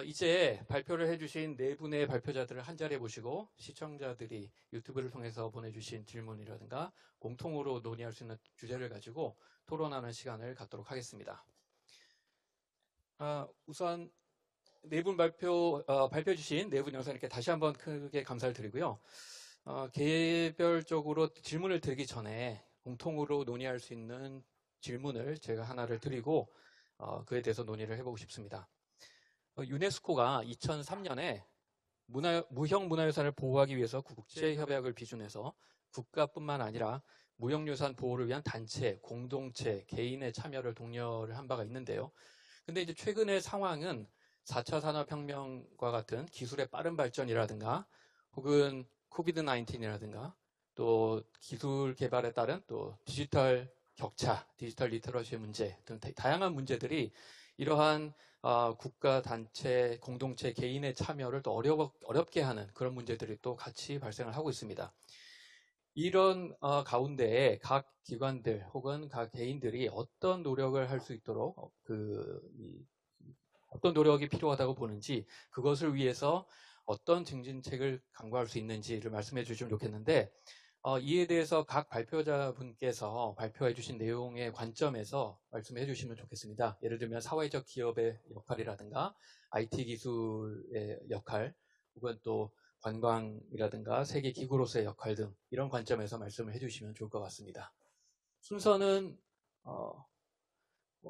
이제 발표를 해주신 네 분의 발표자들을 한 자리에 모시고 시청자들이 유튜브를 통해서 보내주신 질문이라든가 공통으로 논의할 수 있는 주제를 가지고 토론하는 시간을 갖도록 하겠습니다. 우선 네 분 발표해 주신 네 분 영상님께 다시 한번 크게 감사를 드리고요. 개별적으로 질문을 드리기 전에 공통으로 논의할 수 있는 질문을 제가 하나를 드리고 그에 대해서 논의를 해보고 싶습니다. 유네스코가 2003년에 무형 문화유산을 보호하기 위해서 국제협약을 비준해서 국가뿐만 아니라 무형유산 보호를 위한 단체, 공동체, 개인의 참여를 독려를 한 바가 있는데요. 근데 이제 최근의 상황은 4차 산업혁명과 같은 기술의 빠른 발전이라든가 혹은 코비드-19이라든가 또 기술 개발에 따른 또 디지털 격차, 디지털 리터러시의 문제 등 다양한 문제들이 이러한 국가, 단체, 공동체, 개인의 참여를 또 어렵게 하는 그런 문제들이 또 같이 발생을 하고 있습니다. 이런 가운데에 각 기관들 혹은 각 개인들이 어떤 노력을 할 수 있도록 어떤 노력이 필요하다고 보는지 그것을 위해서 어떤 증진책을 강구할 수 있는지를 말씀해 주시면 좋겠는데 이에 대해서 각 발표자분께서 발표해 주신 내용의 관점에서 말씀해 주시면 좋겠습니다. 예를 들면 사회적 기업의 역할이라든가 IT 기술의 역할 혹은 또 관광이라든가 세계 기구로서의 역할 등 이런 관점에서 말씀을 해 주시면 좋을 것 같습니다. 순서는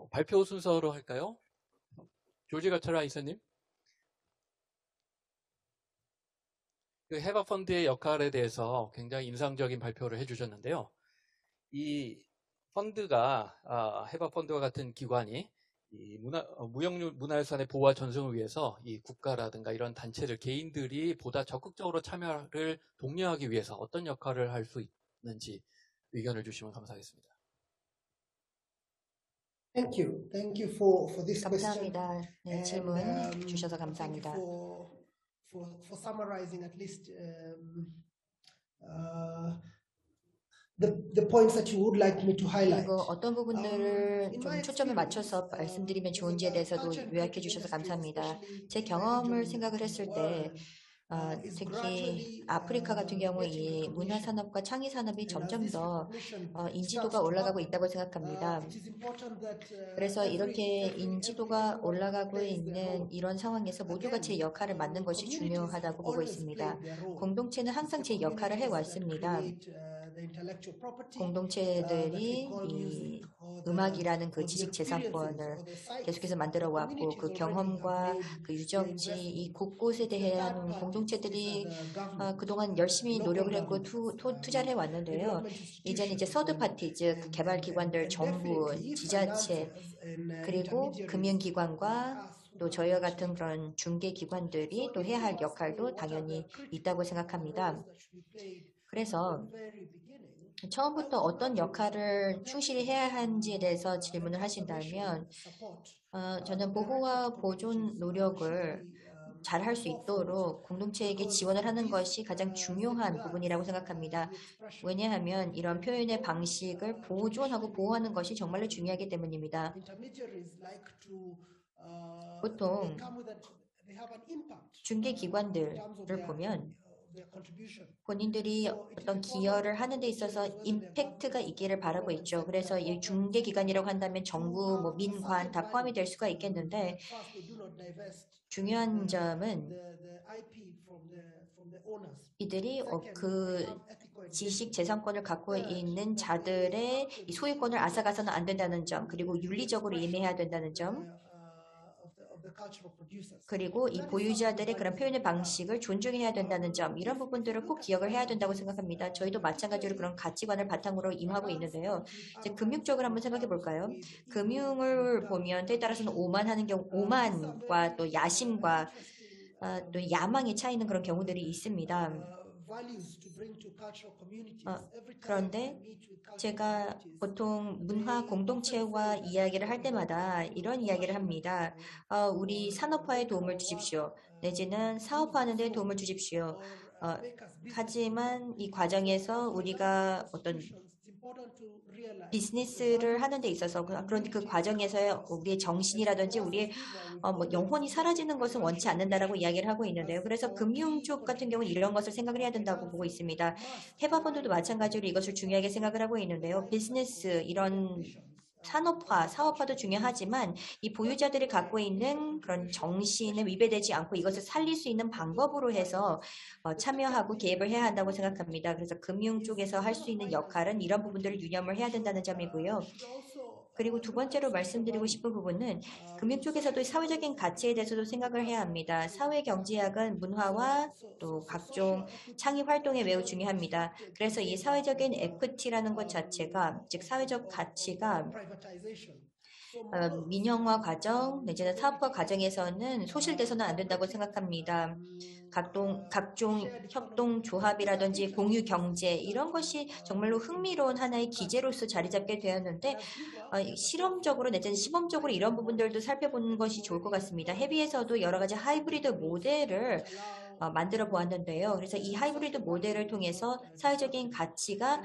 발표 순서로 할까요? 조지 가처라 이사님. 그 해바 펀드의 역할에 대해서 굉장히 인상적인 발표를 해주셨는데요. 이 펀드가 해바 펀드와 같은 기관이 이 무형 문화유산의 보호와 전승을 위해서 이 국가라든가 이런 단체들 개인들이 보다 적극적으로 참여를 독려하기 위해서 어떤 역할을 할 수 있는지 의견을 주시면 감사하겠습니다. Thank you. Thank you for this question. 감사합니다. 네, 질문 주셔서 감사합니다. Thank you for summarizing at least the points that you would like me to highlight. 그리고 어떤 부분들을 좀 초점을 맞춰서 말씀드리면 좋은지에 대해서도 요약해 주셔서 감사합니다. 제 경험을 생각을 했을 때 특히 아프리카 같은 경우 이 문화산업과 창의산업이 점점 더 인지도가 올라가고 있다고 생각합니다. 그래서 이렇게 인지도가 올라가고 있는 이런 상황에서 모두가 제 역할을 맡는 것이 중요하다고 보고 있습니다. 공동체는 항상 제 역할을 해왔습니다. 공동체들이 이 음악이라는 그 지식재산권을 계속해서 만들어 왔고 그 경험과 그 유적지 이 곳곳에 대한 공동체들이 그동안 열심히 노력을 했고 투자를 해왔는데요. 이제는 이제 서드파티 즉 개발기관들, 정부, 지자체 그리고 금융기관과 또 저희와 같은 그런 중개기관들이 또 해야 할 역할도 당연히 있다고 생각합니다. 그래서 처음부터 어떤 역할을 충실히 해야 하는지에 대해서 질문을 하신다면 저는 보호와 보존 노력을 잘 할 수 있도록 공동체에게 지원을 하는 것이 가장 중요한 부분이라고 생각합니다. 왜냐하면 이런 표현의 방식을 보존하고 보호하는 것이 정말로 중요하기 때문입니다. 보통 중개기관들을 보면 본인들이 어떤 기여를 하는 데 있어서 임팩트가 있기를 바라고 있죠. 그래서 이 중개기관이라고 한다면 정부, 민관 다 포함이 될 수가 있겠는데 중요한 점은 이들이 그 지식 재산권을 갖고 있는 자들의 소유권을 앗아가서는 안 된다는 점, 그리고 윤리적으로 임해야 된다는 점, 그리고 이 보유자들의 그런 표현의 방식을 존중해야 된다는 점, 이런 부분들을 꼭 기억을 해야 된다고 생각합니다. 저희도 마찬가지로 그런 가치관을 바탕으로 임하고 있는데요. 이제 금융적으로 한번 생각해 볼까요? 금융을 보면 때에 따라서는 오만과 또 야심과 또 야망에 차이는 그런 경우들이 있습니다. 그런데 제가 보통 문화 공동체와 이야기를 할 때마다 이런 이야기를 합니다. 우리 산업화에 도움을 주십시오. 내지는 사업화하는 데 도움을 주십시오. 하지만 이 과정에서 우리가 어떤 비즈니스를 하는 데 있어서 그런데 그 과정에서 우리의 정신이라든지 우리의 뭐 영혼이 사라지는 것은 원치 않는다라고 이야기를 하고 있는데요. 그래서 금융 쪽 같은 경우는 이런 것을 생각을 해야 된다고 보고 있습니다. 해외분들도 마찬가지로 이것을 중요하게 생각을 하고 있는데요. 비즈니스 이런 산업화, 사업화도 중요하지만 이 보유자들이 갖고 있는 그런 정신에 위배되지 않고 이것을 살릴 수 있는 방법으로 해서 참여하고 개입을 해야 한다고 생각합니다. 그래서 금융 쪽에서 할 수 있는 역할은 이런 부분들을 유념을 해야 된다는 점이고요. 그리고 두 번째로 말씀드리고 싶은 부분은 금융 쪽에서도 사회적인 가치에 대해서도 생각을 해야 합니다. 사회경제학은 문화와 또 각종 창의 활동에 매우 중요합니다. 그래서 이 사회적인 에퀴티라는 것 자체가 즉 사회적 가치가 민영화 과정 내지는 사업화 과정에서는 소실돼서는 안 된다고 생각합니다. 각종 협동조합이라든지 공유 경제 이런 것이 정말로 흥미로운 하나의 기제로서 자리 잡게 되었는데 실험적으로 내지는 시범적으로 이런 부분들도 살펴보는 것이 좋을 것 같습니다. 해외에서도 여러 가지 하이브리드 모델을 만들어 보았는데요. 그래서 이 하이브리드 모델을 통해서 사회적인 가치가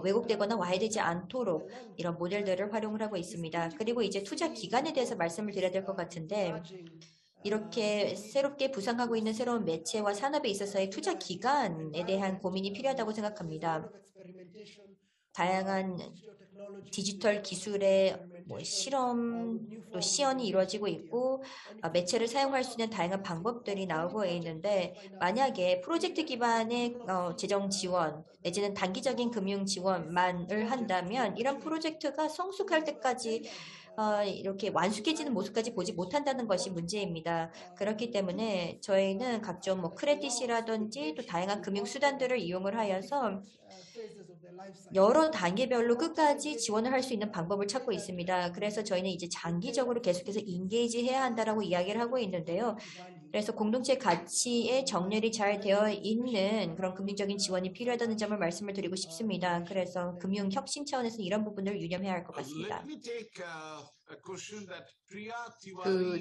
왜곡되거나 와해되지 않도록 이런 모델들을 활용을 하고 있습니다. 그리고 이제 투자 기간에 대해서 말씀을 드려야 될 것 같은데 이렇게 새롭게 부상하고 있는 새로운 매체와 산업에 있어서의 투자 기간에 대한 고민이 필요하다고 생각합니다. 다양한 디지털 기술의 실험 또 시연이 이루어지고 있고 매체를 사용할 수 있는 다양한 방법들이 나오고 있는데 만약에 프로젝트 기반의 재정 지원 내지는 단기적인 금융 지원만을 한다면 이런 프로젝트가 성숙할 때까지 이렇게 완숙해지는 모습까지 보지 못한다는 것이 문제입니다. 그렇기 때문에 저희는 각종 크레딧이라든지 또 다양한 금융 수단들을 이용을 하여서 여러 단계별로 끝까지 지원을 할 수 있는 방법을 찾고 있습니다. 그래서 저희는 이제 장기적으로 계속해서 인게이지 해야 한다라고 이야기를 하고 있는데요. 그래서 공동체 가치에 정렬이 잘 되어 있는 그런 금융적인 지원이 필요하다는 점을 말씀을 드리고 싶습니다. 그래서 금융 혁신 차원에서 이런 부분을 유념해야 할 것 같습니다.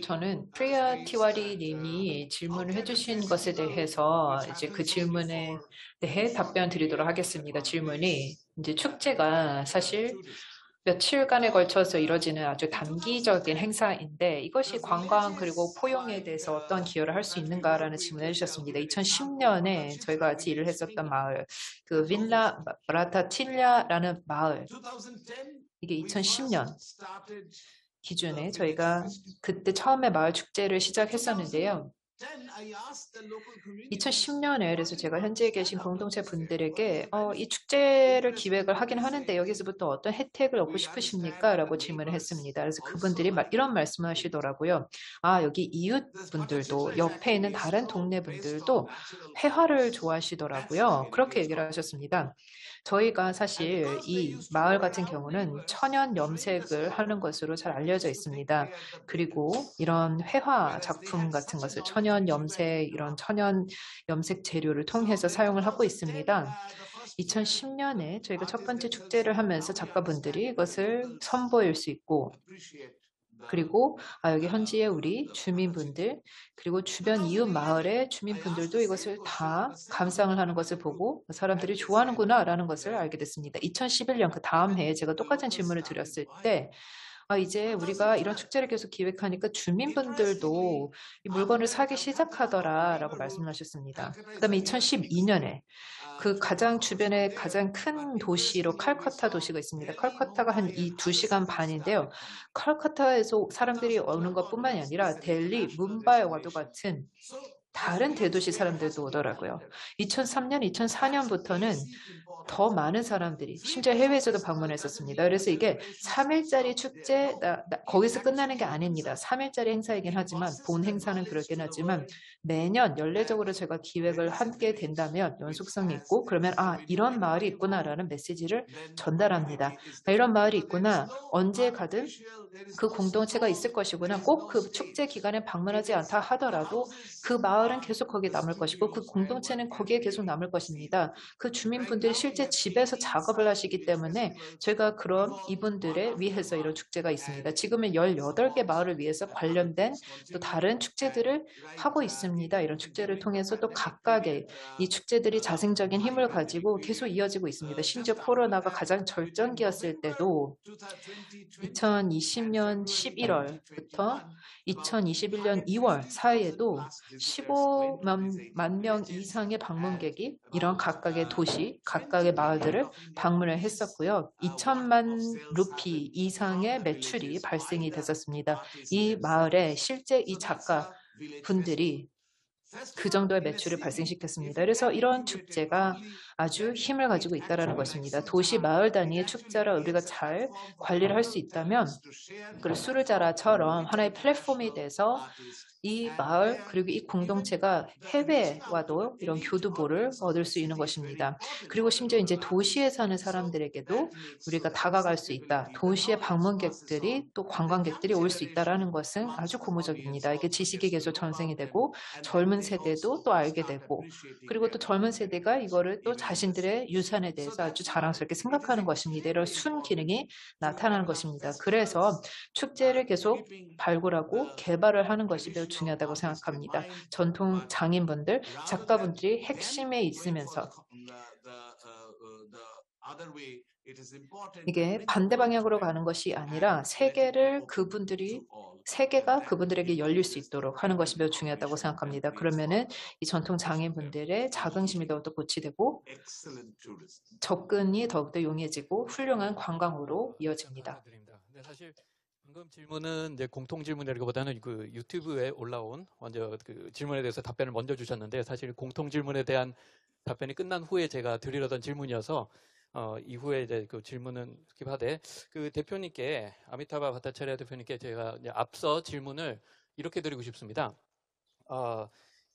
저는 프리야 티와리 님이 질문을 해주신 것에 대해서 이제 그 질문에 대해 답변 드리도록 하겠습니다. 질문이 이제 축제가 사실 며칠간에 걸쳐서 이뤄지는 아주 단기적인 행사인데 이것이 관광 그리고 포용에 대해서 어떤 기여를 할 수 있는가라는 질문을 해주셨습니다. 2010년에 저희가 같이 일을 했었던 마을, 그 빈라 브라타틸랴라는 마을, 이게 2010년 기준에 저희가 그때 처음에 마을 축제를 시작했었는데요. 2010년에 그래서 제가 현지에 계신 공동체 분들에게 이 축제를 기획을 하긴 하는데 여기서부터 어떤 혜택을 얻고 싶으십니까? 라고 질문을 했습니다. 그래서 그분들이 이런 말씀을 하시더라고요. 여기 이웃 분들도 옆에 있는 다른 동네 분들도 회화를 좋아하시더라고요. 그렇게 얘기를 하셨습니다. 저희가 사실 이 마을 같은 경우는 천연 염색을 하는 것으로 잘 알려져 있습니다. 그리고 이런 회화 작품 같은 것을 천연 염색, 이런 천연 염색 재료를 통해서 사용을 하고 있습니다. 2010년에 저희가 첫 번째 축제를 하면서 작가분들이 이것을 선보일 수 있고 그리고 여기 현지의 우리 주민분들 그리고 주변 이웃 마을의 주민분들도 이것을 다 감상을 하는 것을 보고 사람들이 좋아하는구나 라는 것을 알게 됐습니다. 2011년 그 다음 해에 제가 똑같은 질문을 드렸을 때 이제 우리가 이런 축제를 계속 기획하니까 주민분들도 이 물건을 사기 시작하더라라고 말씀하셨습니다. 그다음에 2012년에 그 가장 주변에 가장 큰 도시로 칼커타 도시가 있습니다. 칼커타가 한 2시간 반인데요. 칼커타에서 사람들이 오는 것뿐만이 아니라 델리, 뭄바이와도 같은 다른 대도시 사람들도 오더라고요. 2003년, 2004년부터는 더 많은 사람들이 심지어 해외에서도 방문했었습니다. 그래서 이게 3일짜리 축제, 거기서 끝나는 게 아닙니다. 3일짜리 행사이긴 하지만 본 행사는 그렇긴 하지만 매년 연례적으로 제가 기획을 하게 된다면 연속성이 있고 그러면 이런 마을이 있구나라는 메시지를 전달합니다. 이런 마을이 있구나. 언제 가든 그 공동체가 있을 것이구나. 꼭 그 축제 기간에 방문하지 않다 하더라도 그 마을 마을은 계속 거기에 남을 것이고 그 공동체는 거기에 계속 남을 것입니다. 그 주민분들이 실제 집에서 작업을 하시기 때문에 저희가 그런 이분들을 위해서 이런 축제가 있습니다. 지금은 18개 마을을 위해서 관련된 또 다른 축제들을 하고 있습니다. 이런 축제를 통해서 또 각각의 이 축제들이 자생적인 힘을 가지고 계속 이어지고 있습니다. 심지어 코로나가 가장 절정기였을 때도 2020년 11월부터 2021년 2월 사이에도 15만 명 이상의 방문객이 이런 각각의 도시, 각각의 마을들을 방문을 했었고요. 2천만 루피 이상의 매출이 발생이 됐었습니다. 이 마을에 실제 이 작가 분들이 그 정도의 매출을 발생시켰습니다. 그래서 이런 축제가 아주 힘을 가지고 있다는 것입니다. 도시 마을 단위의 축제라 우리가 잘 관리를 할 수 있다면 그 수르자라처럼 하나의 플랫폼이 돼서 이 마을 그리고 이 공동체가 해외와도 이런 교두보를 얻을 수 있는 것입니다. 그리고 심지어 이제 도시에 사는 사람들에게도 우리가 다가갈 수 있다. 도시의 방문객들이 또 관광객들이 올 수 있다라는 것은 아주 고무적입니다. 이게 지식이 계속 전생이 되고 젊은 세대도 또 알게 되고 그리고 또 젊은 세대가 이거를 또 자신들의 유산에 대해서 아주 자랑스럽게 생각하는 것입니다. 이런 순기능이 나타나는 것입니다. 그래서 축제를 계속 발굴하고 개발을 하는 것이 매우 중요하다고 생각합니다. 전통 장인분들, 작가분들이 핵심에 있으면서 이게 반대 방향으로 가는 것이 아니라 세계가 그분들에게 열릴 수 있도록 하는 것이 매우 중요하다고 생각합니다. 그러면은 이 전통 장인분들의 자긍심이 더욱더 고취되고 접근이 더욱더 용이해지고 훌륭한 관광으로 이어집니다. 네, 사실 방금 질문은 이제 공통 질문이라기보다는 그 유튜브에 올라온 먼저 그 질문에 대해서 답변을 먼저 주셨는데 사실 공통 질문에 대한 답변이 끝난 후에 제가 드리려던 질문이어서 이후에 이제 그 질문은 스킵하되 그 대표님께 아미타바 바타차리아 대표님께 제가 이제 앞서 질문을 이렇게 드리고 싶습니다.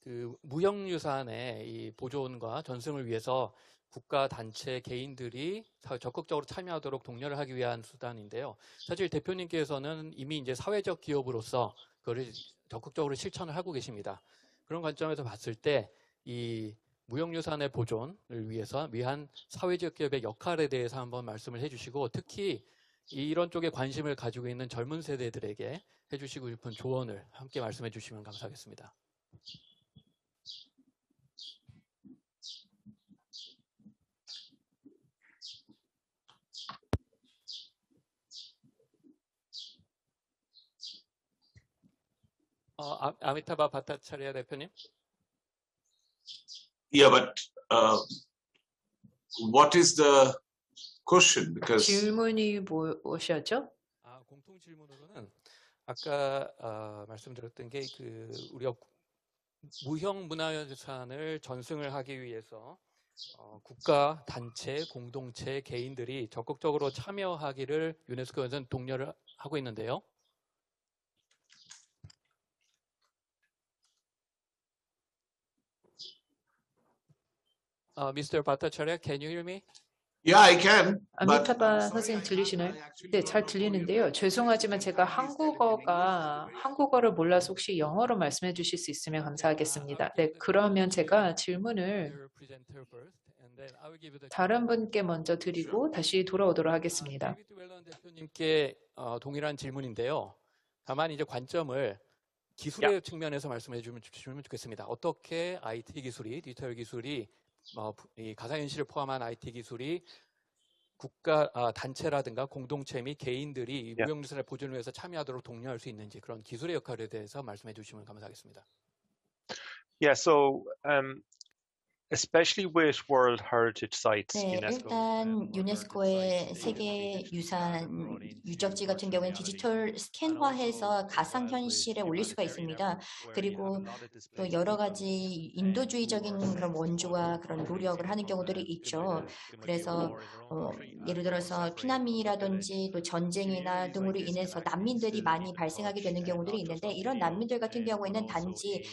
그 무형유산의 이 보존과 전승을 위해서 국가, 단체, 개인들이 적극적으로 참여하도록 독려를 하기 위한 수단인데요. 사실 대표님께서는 이미 이제 사회적 기업으로서 그걸 적극적으로 실천을 하고 계십니다. 그런 관점에서 봤을 때 이 무형유산의 보존을 위한 사회적 기업의 역할에 대해서 한번 말씀을 해주시고 특히 이런 쪽에 관심을 가지고 있는 젊은 세대들에게 해주시고 싶은 조언을 함께 말씀해 주시면 감사하겠습니다. 아미타바 바타차리아 대표님. Yeah, but what is the question? Because 질문이 무엇이었죠? 공통 질문으로는 아까 말씀드렸던 게 그 우리가 무형 문화유산을 전승을 하기 위해서 국가, 단체, 공동체, 개인들이 적극적으로 참여하기를 유네스코에서는 독려를 하고 있는데요. Mr. Bhattacharya, can you hear me? yeah, I can. But 아미타바 선생님 들리시나요? 네, 잘 들리는데요. 죄송하지만 제가 한국어를 몰라서 혹시 영어로 말씀해 주실 수 있으면 감사하겠습니다. 네, 그러면 제가 질문을 다른 분께 먼저 드리고 다시 돌아오도록 하겠습니다. 데이비드 웰런 대표님께 동일한 질문인데요. 다만 이제 관점을 기술의 측면에서 말씀해 주시면 좋겠습니다. 어떻게 IT 기술이, 디지털 기술이 이 가상현실을 포함한 IT 기술이 국가, 단체라든가 공동체 및 개인들이 무형유산의 보존을 위해서 참여하도록 독려할 수 있는지 그런 기술의 역할에 대해서 말씀해 주시면 감사하겠습니다. Yeah, so especially with World Heritage Sites, 네, UNESCO. 일단 유네스코의 세계 유산 유적지 같은 경우는 디지털 스캔화해서 가상현실에 올릴 수가 있습니다. 그리고 또 여러 가지 인도주의적인 그런 원조와 그런 노력을 하는 경우들이 있죠. 그래서 예를 들어서 피난민이라든지 또 전쟁이나 등으로 인해서 난민들이 많이 발생하게 되는 경우들이 있는데 이런 난민들 같은 경우에는 단지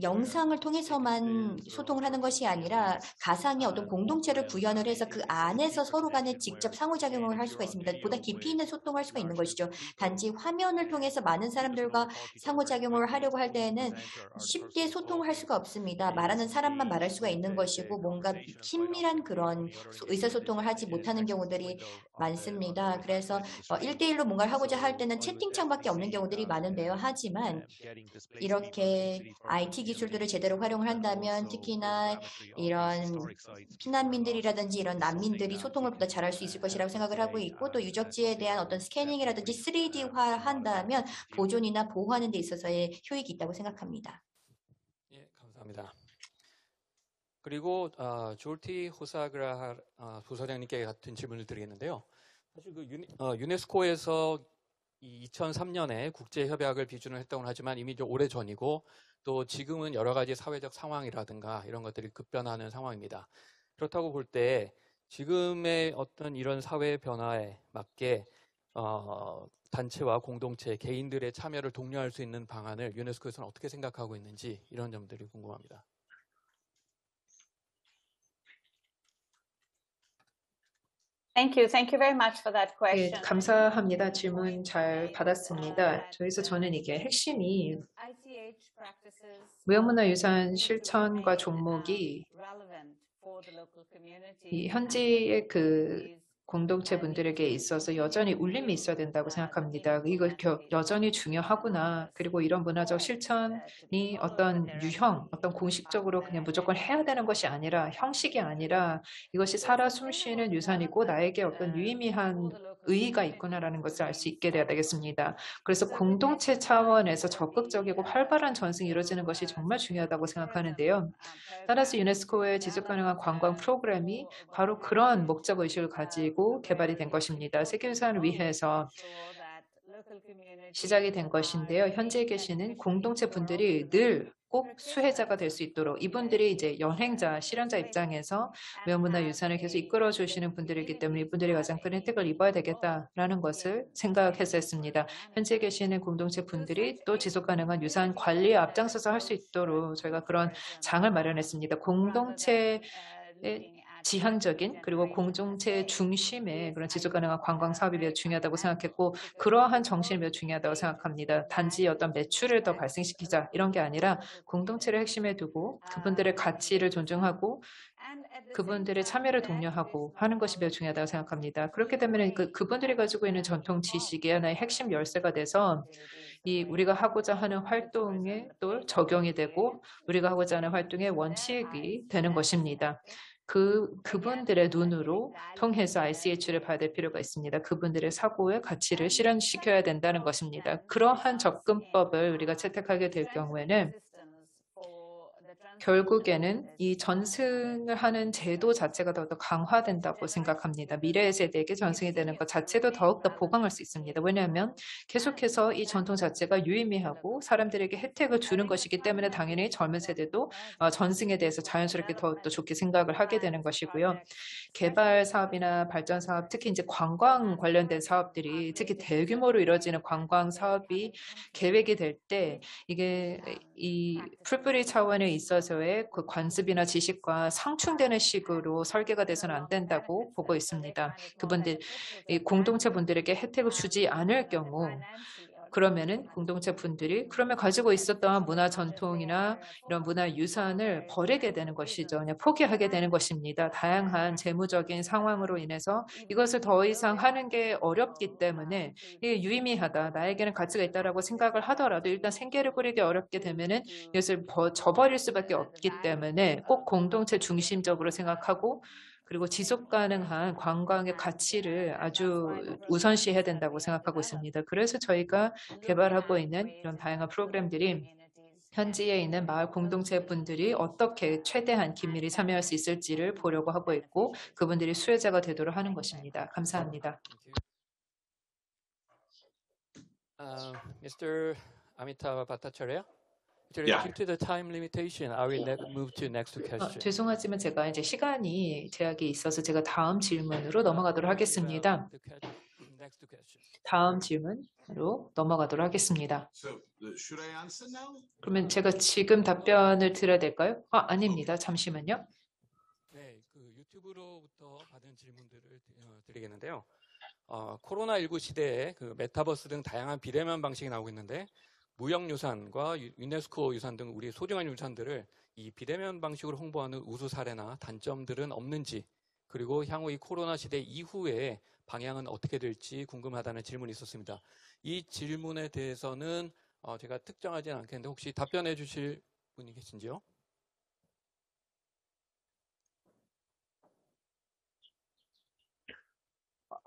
영상을 통해서만 소통을 소통을 하는 것이 아니라 가상의 어떤 공동체를 구현을 해서 그 안에서 서로 간에 직접 상호작용을 할 수가 있습니다. 보다 깊이 있는 소통을 할 수가 있는 것이죠. 단지 화면을 통해서 많은 사람들과 상호작용을 하려고 할 때에는 쉽게 소통을 할 수가 없습니다. 말하는 사람만 말할 수가 있는 것이고 뭔가 친밀한 그런 의사소통을 하지 못하는 경우들이 많습니다. 그래서 1대1로 뭔가를 하고자 할 때는 채팅창밖에 없는 경우들이 많은데요. 하지만 이렇게 IT 기술들을 제대로 활용을 한다면 특히나 이런 피난민들이라든지 이런 난민들이 소통을 보다 잘할 수 있을 것이라고 생각을 하고 있고 또 유적지에 대한 어떤 스캐닝이라든지 3D화 한다면 보존이나 보호하는 데 있어서의 효익이 있다고 생각합니다. 예, 감사합니다. 그리고 졸티 호사그라 부사장님께 같은 질문을 드리겠는데요. 사실 그 유네스코에서 2003년에 국제협약을 비준을 했다고 하지만 이미 좀 오래 전이고 또 지금은 여러 가지 사회적 상황이라든가 이런 것들이 급변하는 상황입니다. 그렇다고 볼 때 지금의 어떤 이런 사회 변화에 맞게 단체와 공동체, 개인들의 참여를 독려할 수 있는 방안을 유네스코에서는 어떻게 생각하고 있는지 이런 점들이 궁금합니다. Thank you very much for that 네, question. 감사합니다. 질문 잘 받았습니다. 그래서 저는 이게 핵심이 ICH practices 무형문화유산 실천과 종목이 relevant for the local community 이 현지의 그 공동체 분들에게 있어서 여전히 울림이 있어야 된다고 생각합니다. 이거 여전히 중요하구나. 그리고 이런 문화적 실천이 어떤 유형, 어떤 공식적으로 그냥 무조건 해야 되는 것이 아니라 형식이 아니라 이것이 살아 숨쉬는 유산이고 나에게 어떤 유의미한 의의가 있구나라는 것을 알 수 있게 돼야 되겠습니다. 그래서 공동체 차원에서 적극적이고 활발한 전승이 이루어지는 것이 정말 중요하다고 생각하는데요. 따라서 유네스코의 지속가능한 관광 프로그램이 바로 그런 목적의식을 가지고 개발이 된 것입니다. 세계유산을 위해서 시작이 된 것인데요. 현지에 계시는 공동체 분들이 늘 꼭 수혜자가 될 수 있도록 이분들이 이제 여행자, 실현자 입장에서 무형문화유산을 계속 이끌어 주시는 분들이기 때문에 이분들이 가장 큰 혜택을 입어야 되겠다라는 것을 생각해서 했습니다. 현지에 계시는 공동체 분들이 또 지속가능한 유산 관리에 앞장서서 할 수 있도록 저희가 그런 장을 마련했습니다. 공동체의 지향적인 그리고 공동체 중심의 그런 지속가능한 관광 사업이 매우 중요하다고 생각했고 그러한 정신이 매우 중요하다고 생각합니다. 단지 어떤 매출을 더 발생시키자 이런 게 아니라 공동체를 핵심에 두고 그분들의 가치를 존중하고 그분들의 참여를 독려하고 하는 것이 매우 중요하다고 생각합니다. 그렇게 되면 그분들이 가지고 있는 전통 지식이 하나의 핵심 열쇠가 돼서 이 우리가 하고자 하는 활동에 또 적용이 되고 우리가 하고자 하는 활동의 원칙이 되는 것입니다. 그분들의 눈으로 통해서 ICH를 봐야 될 필요가 있습니다. 그분들의 사고의 가치를 실현시켜야 된다는 것입니다. 그러한 접근법을 우리가 채택하게 될 경우에는 결국에는 이 전승을 하는 제도 자체가 더욱더 강화된다고 생각합니다. 미래의 세대에게 전승이 되는 것 자체도 더욱더 보강할 수 있습니다. 왜냐하면 계속해서 이 전통 자체가 유의미하고 사람들에게 혜택을 주는 것이기 때문에 당연히 젊은 세대도 전승에 대해서 자연스럽게 더욱더 좋게 생각을 하게 되는 것이고요. 개발 사업이나 발전 사업, 특히 이제 관광 관련된 사업들이 특히 대규모로 이루어지는 관광 사업이 계획이 될 때 이게 이 풀뿌리 차원에 있어서의 그 관습이나 지식과 상충되는 식으로 설계가 돼서는 안 된다고 보고 있습니다. 그분들, 이 공동체 분들에게 혜택을 주지 않을 경우 그러면은 공동체 분들이 그러면 가지고 있었던 문화 전통이나 이런 문화 유산을 버리게 되는 것이죠. 그냥 포기하게 되는 것입니다. 다양한 재무적인 상황으로 인해서 이것을 더 이상 하는 게 어렵기 때문에 이게 유의미하다. 나에게는 가치가 있다라고 생각을 하더라도 일단 생계를 꾸리기 어렵게 되면은 이것을 저버릴 수밖에 없기 때문에 꼭 공동체 중심적으로 생각하고 그리고 지속 가능한 관광의 가치를 아주 우선시해야 된다고 생각하고 있습니다. 그래서 저희가 개발하고 있는 이런 다양한 프로그램들이 현지에 있는 마을 공동체 분들이 어떻게 최대한 긴밀히 참여할 수 있을지를 보려고 하고 있고 그분들이 수혜자가 되도록 하는 것입니다. 감사합니다. Mr. Amitabh Bhattacharya? Yeah. Due to the time limitation, I will move to next question. 죄송하지만 제가 이제 시간이 제약이 있어서 제가 다음 질문으로 넘어가도록 하겠습니다. next question. 다음 질문으로 넘어가도록 하겠습니다. So, should I answer now? 그러면 제가 지금 답변을 드려야 될까요? 아닙니다. 잠시만요. 네, 그 유튜브로부터 받은 질문들을 드리겠는데요. 코로나19 시대에 그 메타버스 등 다양한 비대면 방식이 나오고 있는데 무형유산과 유네스코 유산 등 우리 소중한 유산들을 이 비대면 방식으로 홍보하는 우수 사례나 단점들은 없는지, 그리고 향후 이 코로나 시대 이후에 방향은 어떻게 될지 궁금하다는 질문이 있었습니다. 이 질문에 대해서는 제가 특정하지는 않겠는데 혹시 답변해 주실 분이 계신지요?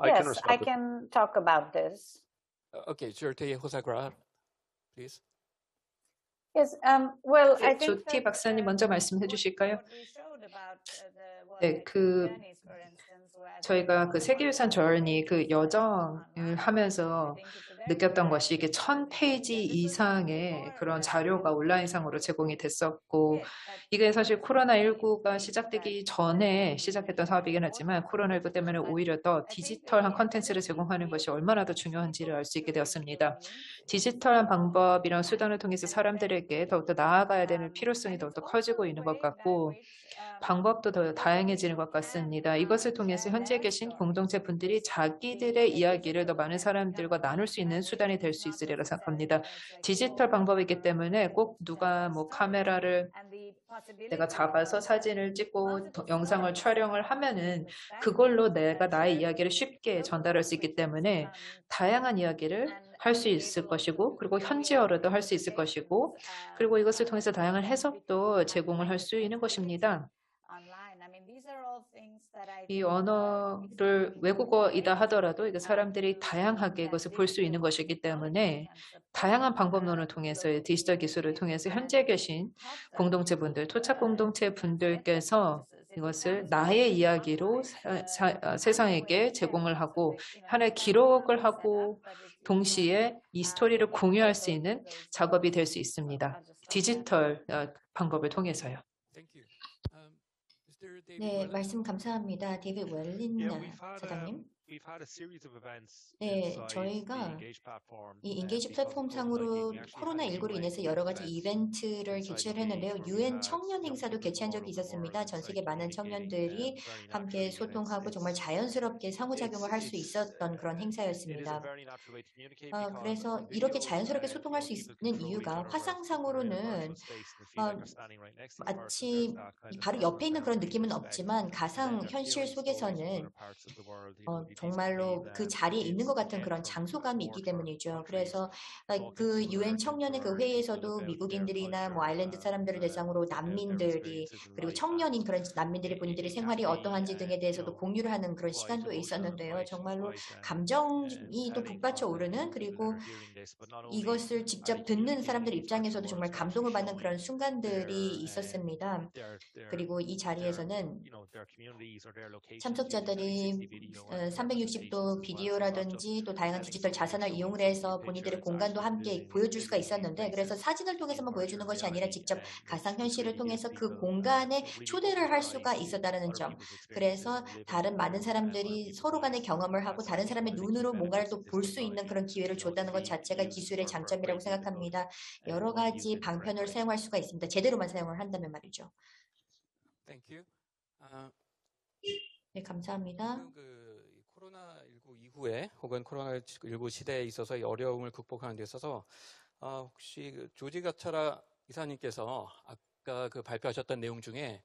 I can Yes, I respond. can talk about this. Okay, Jorte Hosagra, please. Yes, well, I think 조티 박사님 먼저 말씀해 주실까요? 네, 저희가 그 세계유산 저널이 그 여정을 하면서 느꼈던 것이 이게 1000페이지 이상의 그런 자료가 온라인상으로 제공이 됐었고, 이게 사실 코로나19가 시작되기 전에 시작했던 사업이긴 하지만 코로나19 때문에 오히려 더 디지털한 컨텐츠를 제공하는 것이 얼마나 더 중요한지를 알 수 있게 되었습니다. 디지털한 방법이랑 수단을 통해서 사람들에게 더욱더 나아가야 되는 필요성이 더욱더 커지고 있는 것 같고, 방법도 더 다양해지는 것 같습니다. 이것을 통해서 현재 계신 공동체 분들이 자기들의 이야기를 더 많은 사람들과 나눌 수 있는 수단이 될 수 있으리라 생각합니다. 디지털 방법이기 때문에 꼭 누가 뭐 카메라를 내가 잡아서 사진을 찍고 영상을 촬영을 하면은 그걸로 내가 나의 이야기를 쉽게 전달할 수 있기 때문에 다양한 이야기를 할 수 있을 것이고, 그리고 현지어로도 할 수 있을 것이고, 그리고 이것을 통해서 다양한 해석도 제공을 할 수 있는 것입니다. 이 언어를 외국어이다 하더라도 이게 사람들이 다양하게 이것을 볼 수 있는 것이기 때문에 다양한 방법론을 통해서 디지털 기술을 통해서 현재 계신 공동체 분들, 토착 공동체 분들께서 이것을 나의 이야기로 세상에게 제공을 하고 하나의 기록을 하고 동시에 이 스토리를 공유할 수 있는 작업이 될 수 있습니다. 디지털 방법을 통해서요. Thank you. 네, 말씀 감사합니다. 데이비드 웰린 사장님. 네, 저희가 이 인게이지 플랫폼 상으로 코로나19로 인해서 여러 가지 이벤트를 개최를 했는데요. UN 청년 행사도 개최한 적이 있었습니다. 전 세계 많은 청년들이 함께 소통하고 정말 자연스럽게 상호작용을 할 수 있었던 그런 행사였습니다. 그래서 이렇게 자연스럽게 소통할 수 있는 이유가 화상상으로는 마치 바로 옆에 있는 그런 느낌은 없지만 가상 현실 속에서는 정말로 그 자리에 있는 것 같은 그런 장소감이 있기 때문이죠. 그래서 그 UN 청년의 그 회의에서도 미국인들이나 뭐 아일랜드 사람들을 대상으로 난민들이, 그리고 청년인 그런 난민들의 본인들의 생활이 어떠한지 등에 대해서도 공유를 하는 그런 시간도 있었는데요. 정말로 감정이 또 북받쳐 오르는, 그리고 이것을 직접 듣는 사람들 입장에서도 정말 감동을 받는 그런 순간들이 있었습니다. 그리고 이 자리에서는 참석자들이 360도 비디오라든지 또 다양한 디지털 자산을 이용을 해서 본인들의 공간도 함께 보여줄 수가 있었는데, 그래서 사진을 통해서만 보여주는 것이 아니라 직접 가상현실을 통해서 그 공간에 초대를 할 수가 있었다는 점, 그래서 다른 많은 사람들이 서로 간의 경험을 하고 다른 사람의 눈으로 뭔가를 또 볼 수 있는 그런 기회를 줬다는 것 자체가 기술의 장점이라고 생각합니다. 여러 가지 방편을 사용할 수가 있습니다. 제대로만 사용을 한다면 말이죠. Thank you. 네, 감사합니다. 그 코로나19 이후에 혹은 코로나19 시대에 있어서 이 어려움을 극복하는 데 있어서 혹시 그 조지 가차라 이사님께서 아까 그 발표하셨던 내용 중에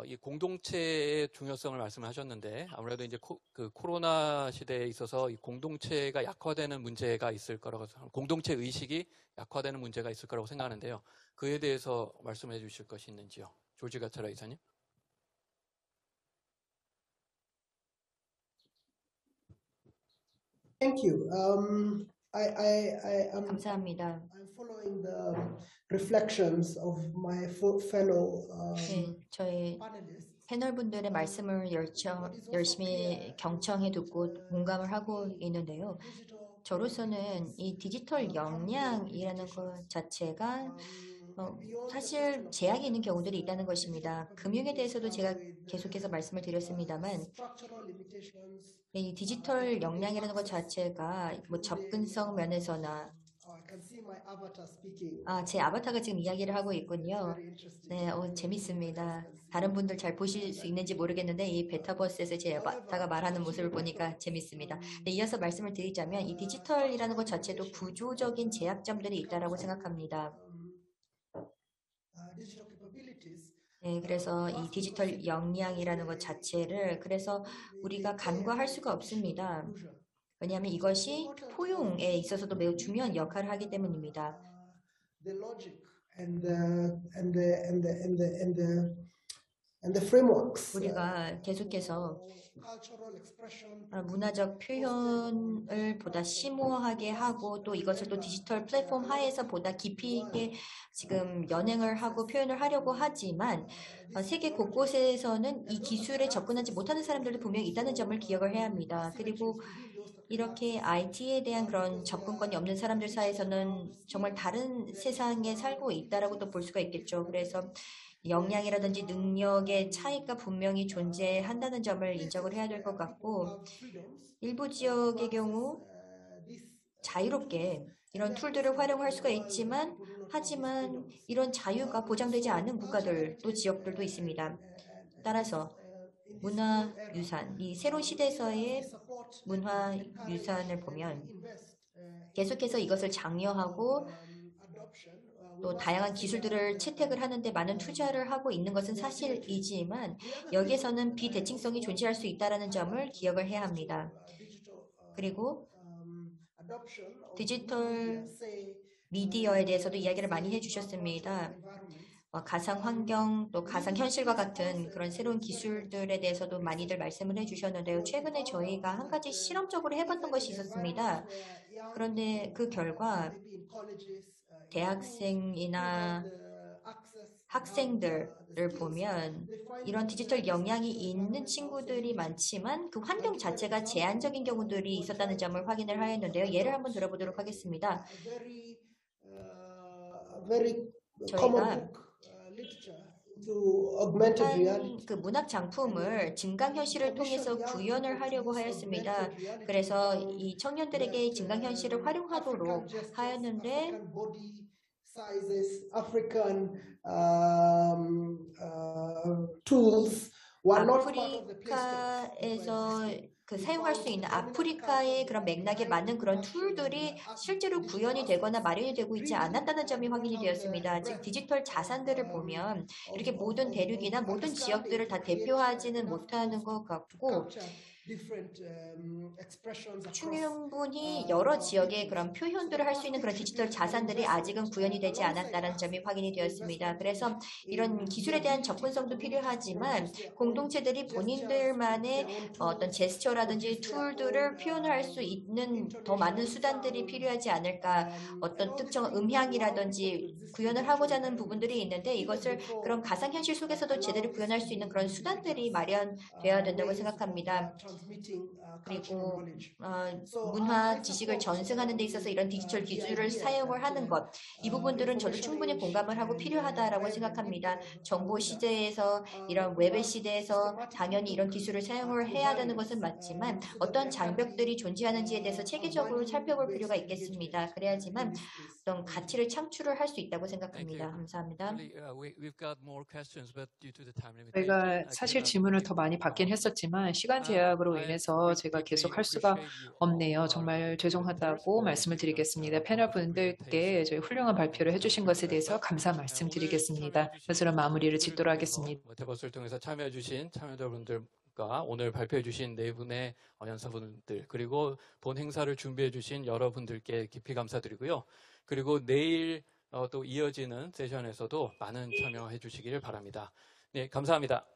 이 공동체의 중요성을 말씀하셨는데, 아무래도 이제 그 코로나 시대에 있어서 이 공동체가 약화되는 문제가 있을 거라고, 공동체 의식이 약화되는 문제가 있을 거라고 생각하는데요. 그에 대해서 말씀해 주실 것이 있는지요? 조지 가차라 이사님. Thank you. 감사합니다. I'm following the reflections of my fellow 네, 저희 panelists. 패널분들의 말씀을 열심히 경청해 듣고 공감을 하고 있는데요. 저로서는 이 디지털 역량이라는 것 자체가 사실 제약이 있는 경우들이 있다는 것입니다. 금융에 대해서도 제가 계속해서 말씀을 드렸습니다만 이 디지털 역량이라는 것 자체가 뭐 접근성 면에서나 제 아바타가 지금 이야기를 하고 있군요. 네, 재밌습니다. 다른 분들 잘 보실 수 있는지 모르겠는데 이 베타버스에서 제 아바타가 말하는 모습을 보니까 재밌습니다. 네, 이어서 말씀을 드리자면 이 디지털이라는 것 자체도 구조적인 제약점들이 있다라고 생각합니다. 네, 그래서 이 디지털 역량이라는 것 자체를 그래서 우리가 간과할 수가 없습니다. 왜냐하면 이것이 포용에 있어서도 매우 중요한 역할을 하기 때문입니다. 우리가 계속해서 문화적 표현을 보다 심오하게 하고 또 이것을 또 디지털 플랫폼 하에서 보다 깊이 있게 지금 연행을 하고 표현을 하려고 하지만 세계 곳곳에서는 이 기술에 접근하지 못하는 사람들도 분명히 있다는 점을 기억을 해야 합니다. 그리고 이렇게 IT에 대한 그런 접근권이 없는 사람들 사이에서는 정말 다른 세상에 살고 있다라고도 볼 수가 있겠죠. 그래서 역량이라든지 능력의 차이가 분명히 존재한다는 점을 인정을 해야 될 것 같고 일부 지역의 경우 자유롭게 이런 툴들을 활용할 수가 있지만 하지만 이런 자유가 보장되지 않은 국가들 또 지역들도 있습니다. 따라서 문화유산, 이 새로운 시대에서의 문화유산을 보면 계속해서 이것을 장려하고 또 다양한 기술들을 채택을 하는데 많은 투자를 하고 있는 것은 사실이지만 여기에서는 비대칭성이 존재할 수 있다는 점을 기억을 해야 합니다. 그리고 디지털 미디어에 대해서도 이야기를 많이 해주셨습니다. 가상환경 또 가상현실과 같은 그런 새로운 기술들에 대해서도 많이들 말씀을 해주셨는데요. 최근에 저희가 한 가지 실험적으로 해봤던 것이 있었습니다. 그런데 그 결과 대학생이나 학생들을 보면 이런 디지털 역량이 있는 친구들이 많지만 그 환경 자체가 제한적인 경우들이 있었다는 점을 확인을 하였는데요. 예를 한번 들어보도록 하겠습니다. 저희가 그 문학 작품을 증강현실을 통해서 구현을 하려고 하였습니다. 그래서 이 청년들에게 증강현실을 활용하도록 하였는데 아프리카에서 사용할 수 있는 아프리카의 그런 맥락에 맞는 그런 툴들이 실제로 구현이 되거나 마련이 되고 있지 않았다는 점이 확인이 되었습니다. 즉 디지털 자산들을 보면 이렇게 모든 대륙이나 모든 지역들을 다 대표하지는 못하는 것 같고 충분히 여러 지역의 그런 표현들을 할 수 있는 그런 디지털 자산들이 아직은 구현이 되지 않았다는 점이 확인이 되었습니다. 그래서 이런 기술에 대한 접근성도 필요하지만 공동체들이 본인들만의 어떤 제스처라든지 툴들을 표현할 수 있는 더 많은 수단들이 필요하지 않을까. 어떤 특정 음향이라든지 구현을 하고자 하는 부분들이 있는데 이것을 그런 가상현실 속에서도 제대로 구현할 수 있는 그런 수단들이 마련되어야 된다고 생각합니다. 그리고 문화 지식을 전승하는 데 있어서 이런 디지털 기술을 사용을 하는 것, 이 부분들은 저도 충분히 공감을 하고 필요하다라고 생각합니다. 정보 시대에서 이런 웹의 시대에서 당연히 이런 기술을 사용을 해야 되는 것은 맞지만 어떤 장벽들이 존재하는지에 대해서 체계적으로 살펴볼 필요가 있겠습니다. 그래야지만 어떤 가치를 창출을 할 수 있다고 생각합니다. 감사합니다. 저희가 사실 질문을 더 많이 받긴 했었지만 시간 제약으로 인해서 제가 계속 할 수가 없네요. 정말 죄송하다고 말씀을 드리겠습니다. 패널 분들께 저희 훌륭한 발표를 해주신 것에 대해서 감사 말씀드리겠습니다. 그래서 마무리를 짓도록 하겠습니다. 메타버스를 통해서 참여해주신 참여자분들과 오늘 발표해주신 네 분의 연사분들 그리고 본 행사를 준비해주신 여러분들께 깊이 감사드리고요. 그리고 내일 또 이어지는 세션에서도 많은 참여해 주시기를 바랍니다. 네, 감사합니다.